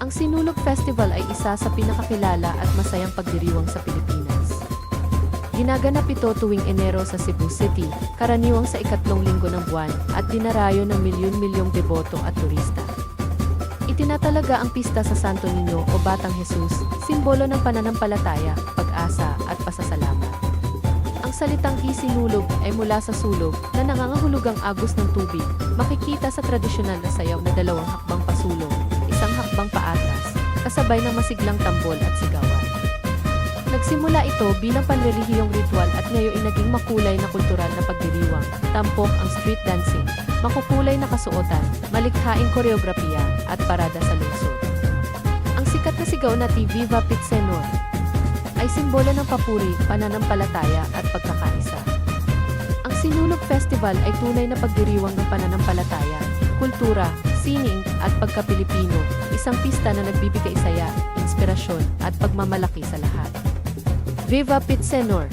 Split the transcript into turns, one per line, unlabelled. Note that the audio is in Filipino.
Ang Sinulog Festival ay isa sa pinakakilala at masayang pagdiriwang sa Pilipinas. Ginaganap ito tuwing Enero sa Cebu City, karaniwang sa ikatlong linggo ng buwan at dinarayo ng milyon-milyong deboto at turista. Itinatalaga ang pista sa Santo Niño o Batang Jesus, simbolo ng pananampalataya, pag-asa at pasasalamat. Ang salitang isinulog ay mula sa sulog na nangangahulugang agos ng tubig, makikita sa tradisyonal na sayaw na dalawang hakbang pasulong, isang hakbang paatras, kasabay ng masiglang tambol at sigawan. Nagsimula ito bilang panrelihiyong ritual at ngayon ay naging makulay na kultural na pagdiriwang, tampok ang street dancing, makukulay na kasuotan, malikhaing koreografiya at parada sa lungsod. Ang sikat na sigaw na Viva Pitsenor ay simbolo ng papuri, pananampalataya at pagkakaisa. Ang Sinulog Festival ay tunay na pagdiriwang ng pananampalataya, kultura, sining at pagka-Pilipino, isang pista na nagbibigay saya, inspirasyon at pagmamalaki sa lahat. Viva Pitsenor!